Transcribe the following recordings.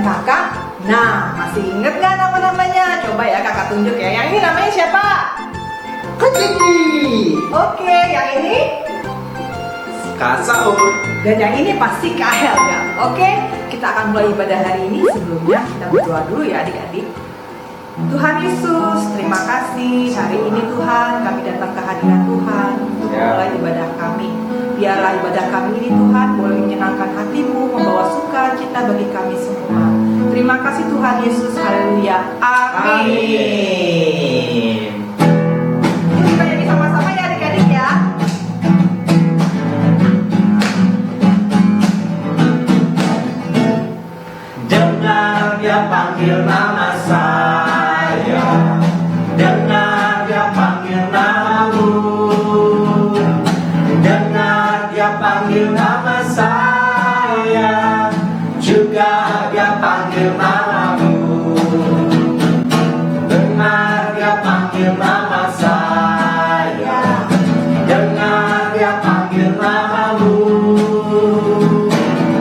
kakak. Nah, masih inget nggak nama-namanya? Coba ya kakak tunjuk ya. Yang ini namanya siapa? Kak Cindy. Oke, yang ini? Kak Saud. Dan yang ini pasti Kak Helga. Oke, kita akan mulai ibadah hari ini. Sebelumnya kita berdoa dulu ya adik-adik. Tuhan Yesus, terima kasih hari ini Tuhan kami datang ke hadirat Tuhan untuk memulai ibadah kami. Biarlah ibadah kami ini Tuhan boleh menyenangkan hati-Mu, membawa sukacita bagi kami semua. Terima kasih Tuhan Yesus, haleluya, amin. Yuk kita nyanyi sama-sama ya adik-adik ya. Dengar dia panggil nama saya, dengar dia panggil namamu, dengar dia panggil nama saya, juga dia panggil namamu. Dengar dia panggil nama saya, dengar dia panggil namamu,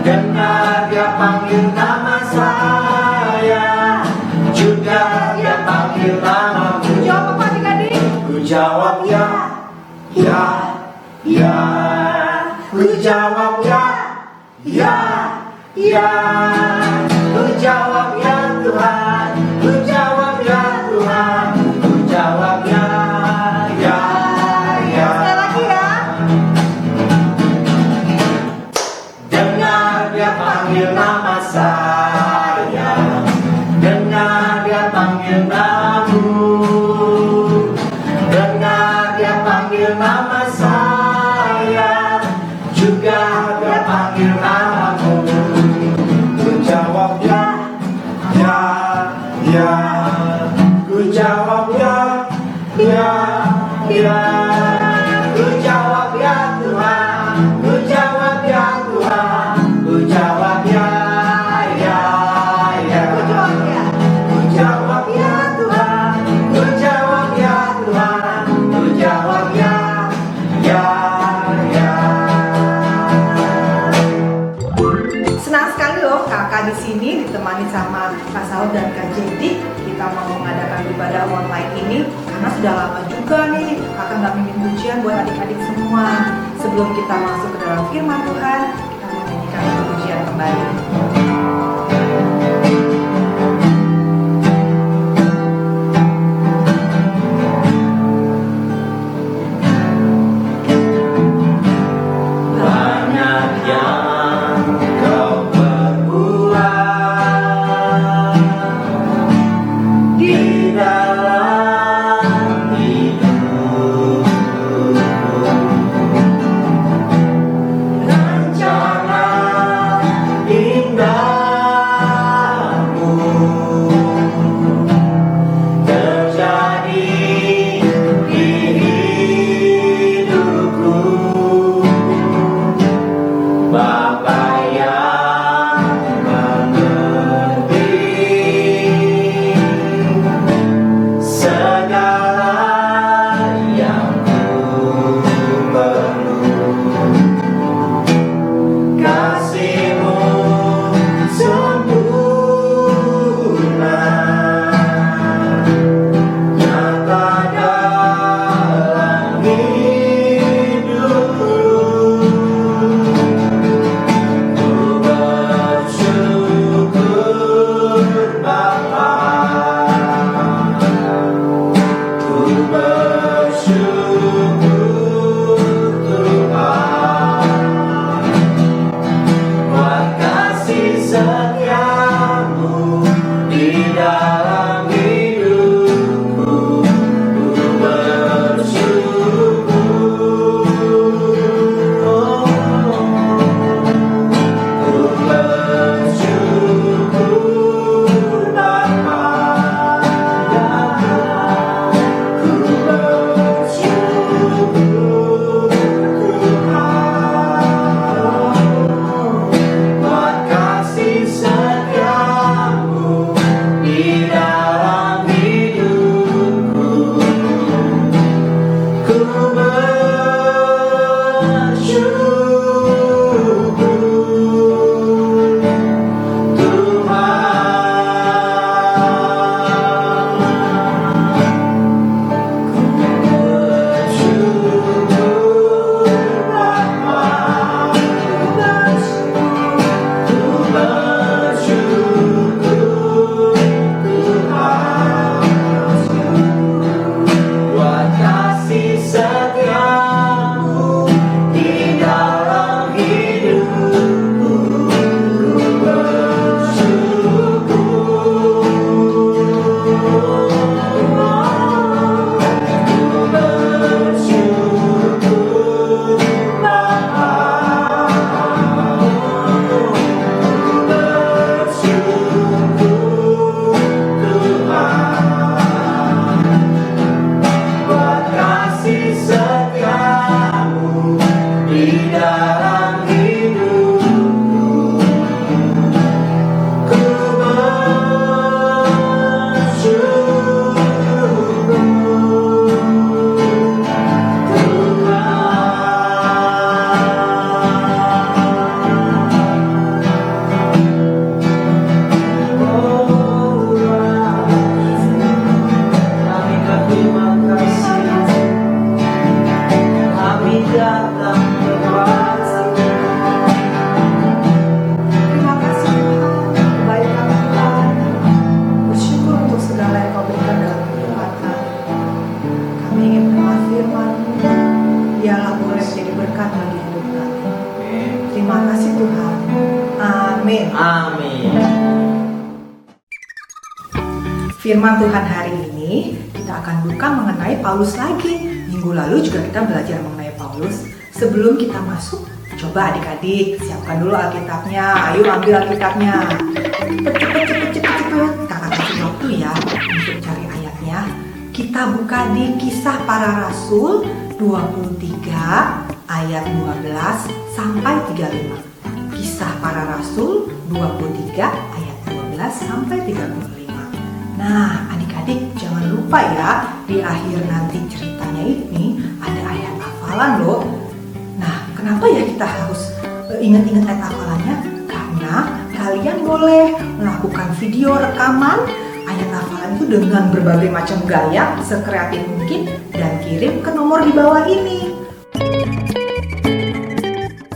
dengar dia panggil nama saya, juga dia panggil namamu. Jawab apa adik-adik? Ku jawab ya, ya, ya. Ku jawab ya, ya, ya. Ku jawab ya Tuhan, ku jawab ya Tuhan, ku jawab ya, ya, ya. Sekali lagi ya. Dengar dia panggil nama saya, dengar dia panggil namamu, dengar dia panggil nama saya, juga dia panggil namamu. Ku jawab ya, ya, ya. Ku jawab ya, ya, ya. Ku jawab ya Tuhan, ku jawab ya Tuhan, ku jawab ya, ya, ya. Ku jawab ya. Ku jawab ya Tuhan, ku jawab ya Tuhan, ku jawab ya, ya, ya. Senang sekali loh kakak di sini ditemani sama Kak Saud dan Kak Cindy. Kita mau mengadakan ibadah online ini karena sudah lama juga nih kakak nggak mimpin pujian buat adik-adik semua. Sebelum kita masuk ke dalam firman Tuhan, kita mau nyanyikan pujian kembali. Banyak yang kau perbuat di dalam hidupku, rencana indahmu terjadi di hidupku. Bapa yang mengerti segala yang ku perlu, kasih-Mu sempurna nyata dalam hidupku. Ku bersyukur Bapa, ku bersyukur Tuhan, buat kasih setiamu di dalam hidupku. Ku bersyukur, oh. Ku bersyukur Bapa, ku bersyukur Tuhan, buat kasih setiamu di Amin. Firman Tuhan hari ini kita akan buka mengenai Paulus lagi. Minggu lalu juga kita belajar mengenai Paulus. Sebelum kita masuk, coba adik-adik siapkan dulu Alkitabnya. Ayo ambil Alkitabnya. Cepet. Kakak kasih waktu ya untuk cari ayatnya. Kita buka di Kisah Para Rasul 23 ayat 12 sampai 35. Kisah Para Rasul 23 ayat 12 sampai 35. Nah, adik-adik jangan lupa ya, di akhir nanti ceritanya ini ada ayat hafalan loh. Nah, kenapa ya kita harus ingat-ingat ayat hafalannya? Karena kalian boleh melakukan video rekaman ayat hafalan itu dengan berbagai macam gaya, sekreatif mungkin, dan kirim ke nomor di bawah ini.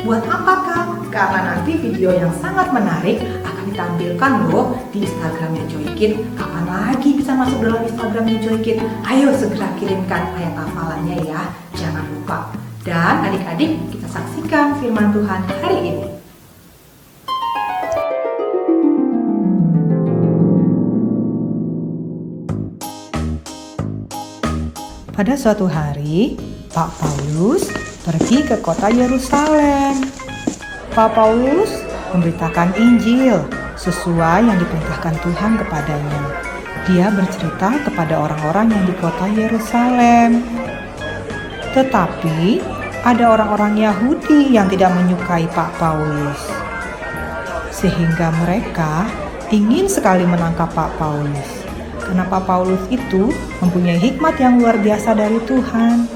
Buat apakah? Karena nanti video yang sangat menarik akan ditampilkan loh di Instagramnya Joykid. Kapan lagi bisa masuk dalam Instagramnya Joykid? Ayo segera kirimkan ayat hafalannya ya, jangan lupa. Dan adik-adik kita saksikan firman Tuhan hari ini. Pada suatu hari, Pak Paulus pergi ke kota Yerusalem. Pak Paulus memberitakan Injil sesuai yang diperintahkan Tuhan kepadanya. Dia bercerita kepada orang-orang yang di kota Yerusalem. Tetapi ada orang-orang Yahudi yang tidak menyukai Pak Paulus, sehingga mereka ingin sekali menangkap Pak Paulus. Karena Pak Paulus itu mempunyai hikmat yang luar biasa dari Tuhan.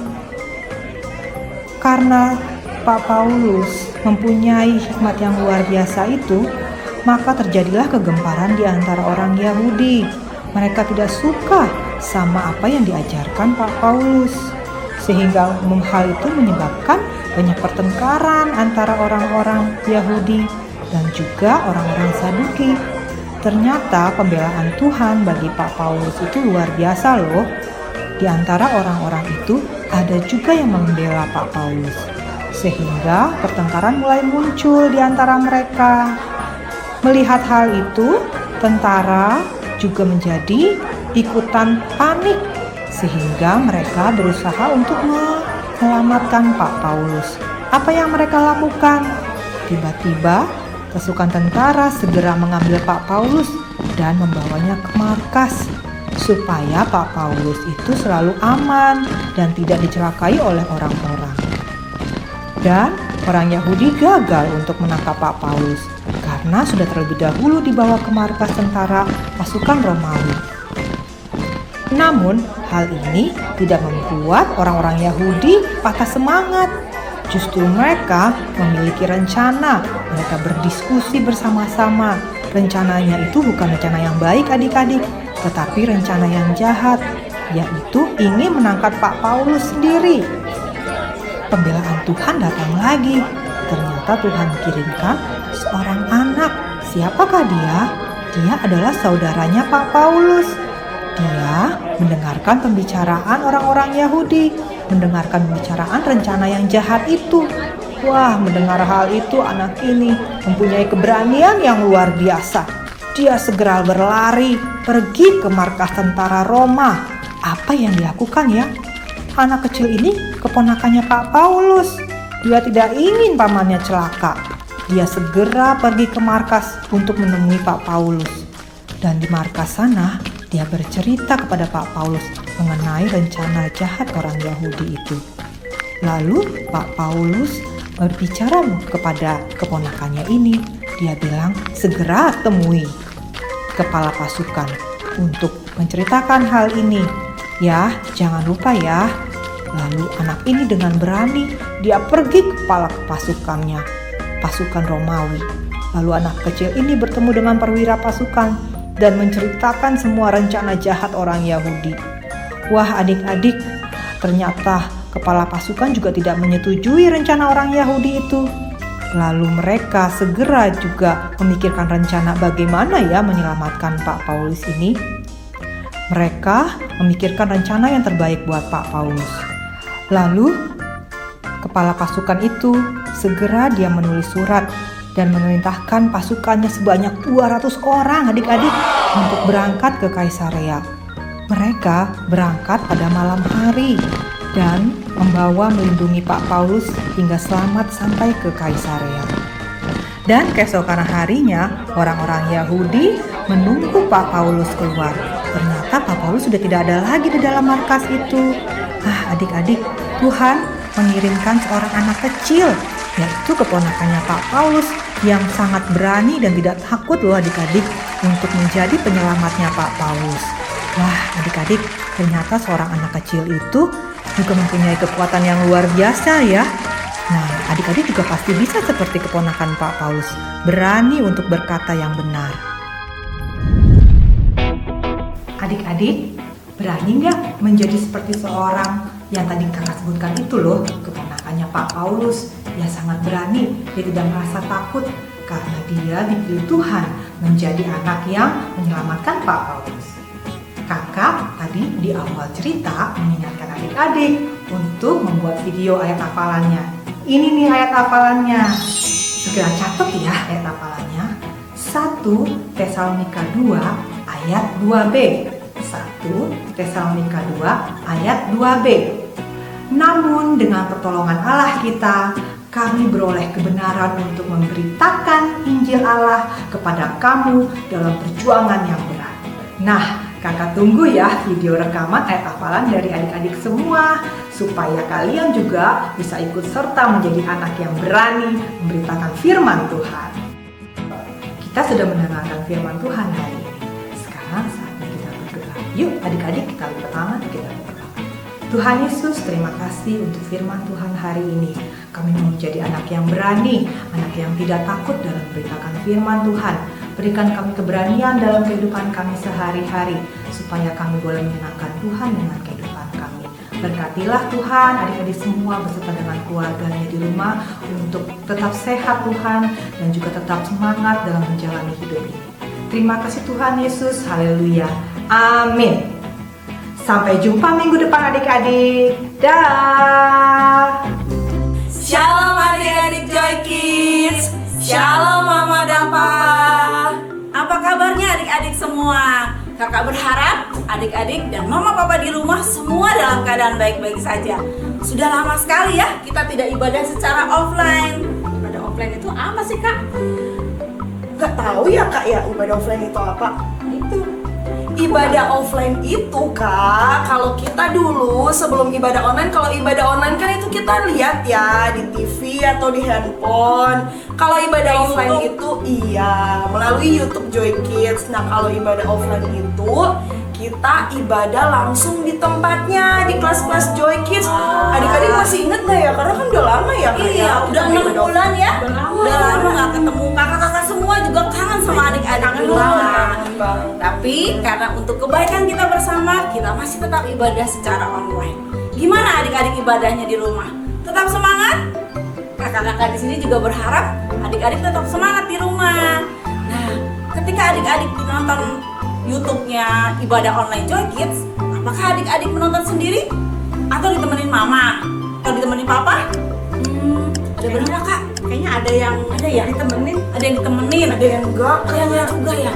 Karena Pak Paulus mempunyai hikmat yang luar biasa itu, maka terjadilah kegemparan di antara orang Yahudi. Mereka tidak suka sama apa yang diajarkan Pak Paulus. Sehingga hal itu menyebabkan banyak pertengkaran antara orang-orang Yahudi dan juga orang-orang Saduki. Ternyata pembelaan Tuhan bagi Pak Paulus itu luar biasa loh. Di antara orang-orang itu ada juga yang membela Pak Paulus. Sehingga pertengkaran mulai muncul di antara mereka. Melihat hal itu, tentara juga menjadi ikutan panik. Sehingga mereka berusaha untuk menyelamatkan Pak Paulus. Apa yang mereka lakukan? Tiba-tiba pasukan tentara segera mengambil Pak Paulus dan membawanya ke markas supaya Pak Paulus itu selalu aman dan tidak dicelakai oleh orang-orang. Dan orang Yahudi gagal untuk menangkap Pak Paulus karena sudah terlebih dahulu dibawa ke markas tentara pasukan Romawi. Namun hal ini tidak membuat orang-orang Yahudi patah semangat. Justru mereka memiliki rencana. Mereka berdiskusi bersama-sama. Rencananya itu bukan rencana yang baik adik-adik, tetapi rencana yang jahat, yaitu ingin menangkap Pak Paulus sendiri. Pembelaan Tuhan datang lagi. Ternyata Tuhan kirimkan seorang anak. Siapakah dia? Dia adalah saudaranya Pak Paulus. Dia mendengarkan pembicaraan orang-orang Yahudi, mendengarkan pembicaraan rencana yang jahat itu. Wah, mendengar hal itu anak ini mempunyai keberanian yang luar biasa. Dia segera berlari pergi ke markas tentara Roma. Apa yang dilakukan ya? Anak kecil ini keponakannya Pak Paulus. Dia tidak ingin pamannya celaka. Dia segera pergi ke markas untuk menemui Pak Paulus. Dan di markas sana, dia bercerita kepada Pak Paulus mengenai rencana jahat orang Yahudi itu. Lalu Pak Paulus berbicara kepada keponakannya ini. Dia bilang, segera temui kepala pasukan untuk menceritakan hal ini. Ya, jangan lupa ya. Lalu anak ini dengan berani, dia pergi ke kepala pasukannya, pasukan Romawi. Lalu anak kecil ini bertemu dengan perwira pasukan dan menceritakan semua rencana jahat orang Yahudi. Wah adik-adik, ternyata kepala pasukan juga tidak menyetujui rencana orang Yahudi itu. Lalu mereka segera juga memikirkan rencana bagaimana ya menyelamatkan Pak Paulus ini. Mereka memikirkan rencana yang terbaik buat Pak Paulus. Lalu kepala pasukan itu segera dia menulis surat dan memerintahkan pasukannya sebanyak 200 orang adik-adik untuk berangkat ke Kaisarea. Mereka berangkat pada malam hari dan membawa melindungi Pak Paulus hingga selamat sampai ke Kaisarea. Dan keesokan harinya, orang-orang Yahudi menunggu Pak Paulus keluar. Ternyata Pak Paulus sudah tidak ada lagi di dalam markas itu. Adik-adik, Tuhan mengirimkan seorang anak kecil, yaitu keponakannya Pak Paulus, yang sangat berani dan tidak takut loh adik-adik untuk menjadi penyelamatnya Pak Paulus. Wah, adik-adik, ternyata seorang anak kecil itu juga mempunyai kekuatan yang luar biasa ya. Nah, adik-adik juga pasti bisa seperti keponakan Pak Paulus, berani untuk berkata yang benar. Adik-adik, berani nggak menjadi seperti seorang yang tadi kakak sebutkan itu loh, keponakannya Pak Paulus? Dia sangat berani, dia tidak merasa takut karena dia dipilih Tuhan menjadi anak yang menyelamatkan Pak Paulus. Kakak tadi di awal cerita mengingatkan adik-adik untuk membuat video ayat hafalannya. Ini nih ayat hafalannya. Segera catat ya ayat hafalannya. 1 Tesalonika 2 ayat 2b. 1 Tesalonika 2 ayat 2b. Namun dengan pertolongan Allah kita, kami beroleh kebenaran untuk memberitakan Injil Allah kepada kamu dalam perjuangan yang berat. Nah, kakak tunggu ya video rekaman ayat hafalan dari adik-adik semua, supaya kalian juga bisa ikut serta menjadi anak yang berani memberitakan firman Tuhan. Kita sudah mendengarkan firman Tuhan hari ini. Sekarang saatnya kita berdoa. Yuk adik-adik, kita lipat tangan, kita berdoa. Tuhan Yesus, terima kasih untuk firman Tuhan hari ini. Kami mau menjadi anak yang berani, anak yang tidak takut dalam memberitakan firman Tuhan. Berikan kami keberanian dalam kehidupan kami sehari-hari, supaya kami boleh menyenangkan Tuhan dengan kehidupan kami. Berkatilah Tuhan adik-adik semua beserta dengan keluarganya di rumah untuk tetap sehat Tuhan, dan juga tetap semangat dalam menjalani hidup ini. Terima kasih Tuhan Yesus, haleluya, amin. Sampai jumpa minggu depan adik-adik. Dah. Shalom adik-adik Joy Kids. Shalom Mama dan Papa. Apa kabarnya adik-adik semua? Kakak berharap adik-adik dan Mama Papa di rumah semua dalam keadaan baik-baik saja. Sudah lama sekali ya kita tidak ibadah secara offline. Ibadah offline itu apa sih Kak? Gak tahu ya Kak ya, ibadah offline itu apa? Itu ibadah offline itu Kak, kalau kita dulu sebelum ibadah online, kalau ibadah online kan itu kita lihat ya di TV atau di handphone. Kalau ibadah offline itu iya melalui YouTube Joy Kids. Nah kalau ibadah offline itu kita ibadah langsung di tempatnya, di kelas-kelas Joy Kids. Adik-adik masih inget gak ya? Karena kan udah lama ya Kak. Iya, udah 6 bulan ya. Udah lama gak ketemu. Kakak-kakak semua juga kangen sama adik-adik di rumah. Tapi karena untuk kebaikan kita bersama, kita masih tetap ibadah secara online. Gimana adik-adik ibadahnya di rumah? Tetap semangat? Kakak-kakak di sini juga berharap adik-adik tetap semangat di rumah. Nah, ketika adik-adik nonton YouTube-nya ibadah online Joy Kids, apakah adik-adik menonton sendiri? Atau ditemenin mama? Atau ditemenin papa? Ada berapa Kak? Kayaknya ada yang ditemenin, ada yang ditemenin, ada yang enggak, kayaknya juga ya.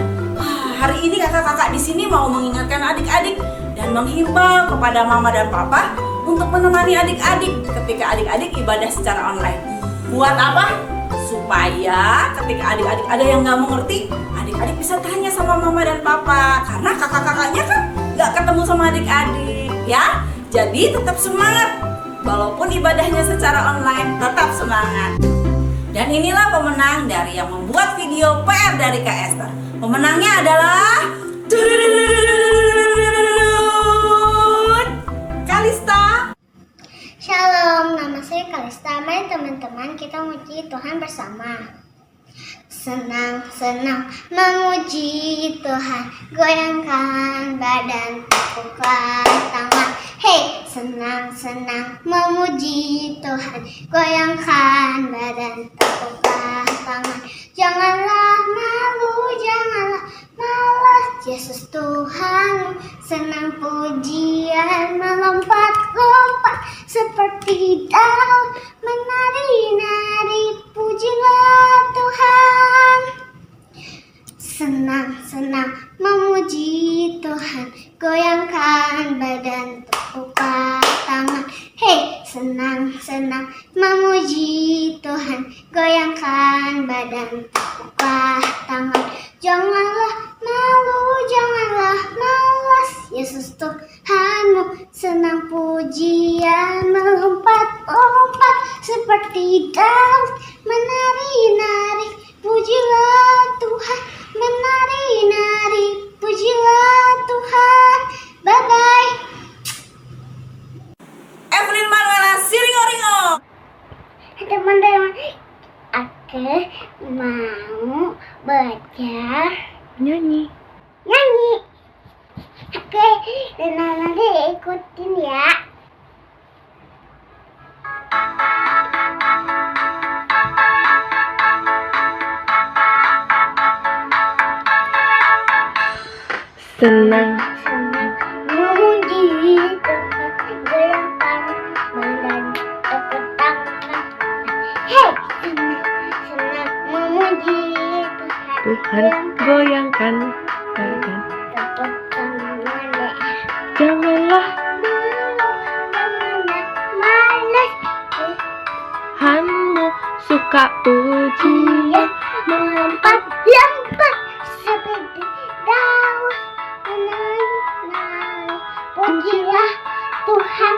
Hari ini kakak-kakak di sini mau mengingatkan adik-adik dan menghimbau kepada mama dan papa untuk menemani adik-adik ketika adik-adik ibadah secara online. Buat apa? Supaya ketika adik-adik ada yang nggak mengerti, adik-adik bisa tanya sama mama dan papa, karena kakak-kakaknya kan nggak ketemu sama adik-adik ya. Jadi tetap semangat, walaupun ibadahnya secara online, tetap semangat. Dan inilah pemenang dari yang membuat video PR dari Kak Esther. Pemenangnya adalah Kalista. Shalom, nama saya Kalista. Mari teman-teman kita memuji Tuhan bersama. Senang-senang memuji Tuhan, goyangkan badan, tepukkan tangan. Hey, senang-senang memuji Tuhan, goyangkan badan, tepukkan tangan. Janganlah malu, janganlah malas, Yesus Tuhan. Senang pujian, melompat-lompat seperti daun, menari-nari, pujilah Tuhan. senang-senang memuji Tuhan, goyangkan badan, tepukkan tangan. Hey, senang-senang memuji Tuhan, goyangkan badan, tepukkan tangan. Janganlah malu, janganlah malas, Yesus Tuhanmu senang pujian, melompat-lompat seperti Daud, menari-nari, pujilah Tuhan, menari-nari, pujilah Tuhan. Bye-bye. Evelyn Manuela Siringo-ringo. Teman-teman, aku mau baca Nyanyi. Oke, dan nanti ikutin ya. Senang Memuji Tuhan, goyangkan badan, tepuk tangan. Hey, senang memuji Tuhan, goyangkan badan. tepuk tangan. Janganlah Malas, Tuhanmu suka pujian, melompat seperti Daud, menari-nari, pujilah Tuhan.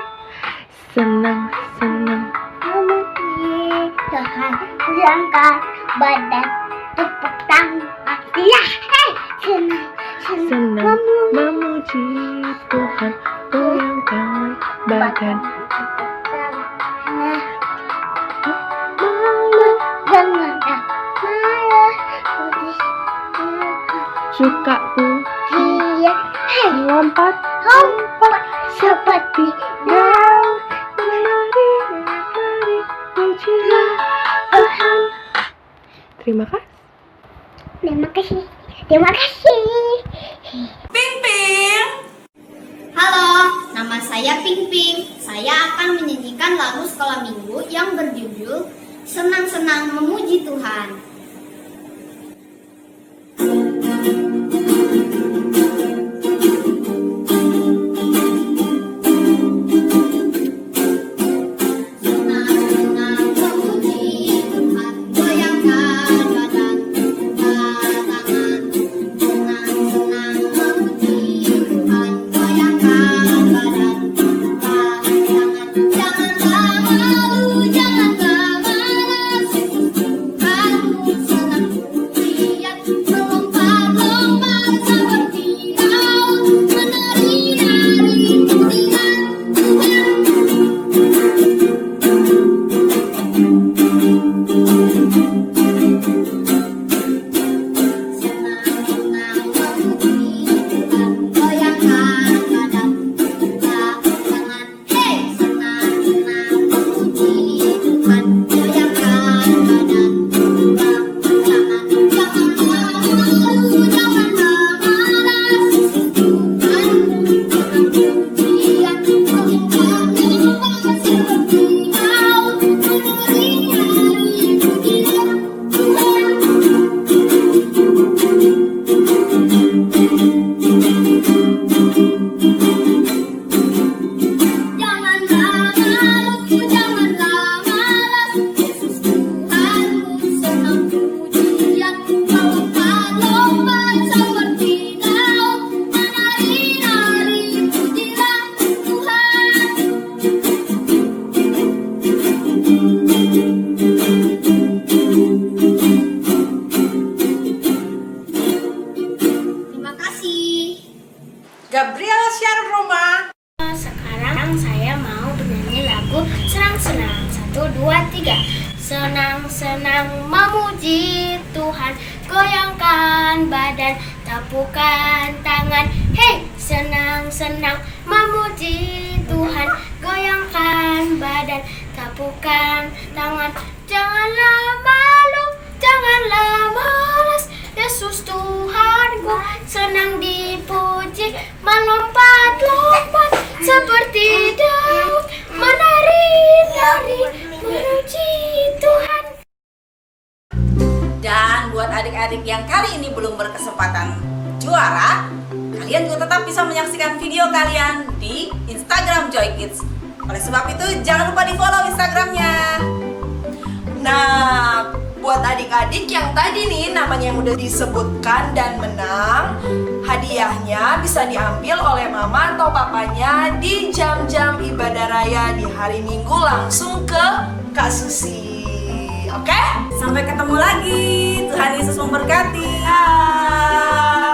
senang-senang Memuji Tuhan, goyangkan badan, tepuk tangan. Ya, hey, senang memuji Tuhan, goyangkan badan. tepuk tangan. Malas, janganlah malas, puji Suka Dia, hey, lompat seperti Daud, menari, pujilah Tuhan. Terima kasih. Terima kasih. Ping Ping. Halo, nama saya Ping Ping. Saya akan menyanyikan lagu sekolah minggu yang berjudul Senang-senang Memuji Tuhan. Senang-senang memuji Tuhan, goyangkan badan, tepuk tangan. Senang-senang memuji Tuhan, goyangkan badan, tepuk tangan. Janganlah malu, janganlah malas, Yesus Tuhanmu senang pujian, melompat-lompat seperti Daud, menari-nari, pujilah Tuhan. Senang-senang memuji Tuhan, goyangkan badan, tepuk tangan. Hey, senang-senang memuji Tuhan, goyangkan badan, tepuk tangan. Janganlah malu, janganlah malas, Yesus Tuhanmu senang pujian, melompat-lompat seperti Daud, menari-nari, pujilah Tuhan. Janganlah malu, janganlah malas, Yesus Tuhanmu senang pujian, melompat-lompat seperti Daud, menari-nari, pujilah Tuhan. Terima kasih. Gabriel Sharon Roma. Sekarang saya mau bernyanyi lagu Senang-senang. 1, 2, 3. Senang-senang memuji Tuhan, goyangkan badan, tepukkan tangan. Hey, senang-senang memuji Tuhan, goyangkan badan, tepukkan tangan. Janganlah malu, janganlah malas, Yesus Tuhanku senang dipuji, melompat-lompat seperti Daud, menari-nari, memuji Tuhan. Dan buat adik-adik yang kali ini belum berkesempatan Minggu tetap bisa menyaksikan video kalian di Instagram Joy Kids. Oleh sebab itu jangan lupa di follow Instagramnya. Nah, buat adik-adik yang tadi nih namanya yang udah disebutkan dan menang, hadiahnya bisa diambil oleh mama atau papanya di jam-jam ibadah raya di hari Minggu langsung ke Kak Susi. Oke? Sampai ketemu lagi. Tuhan Yesus memberkati. Hai.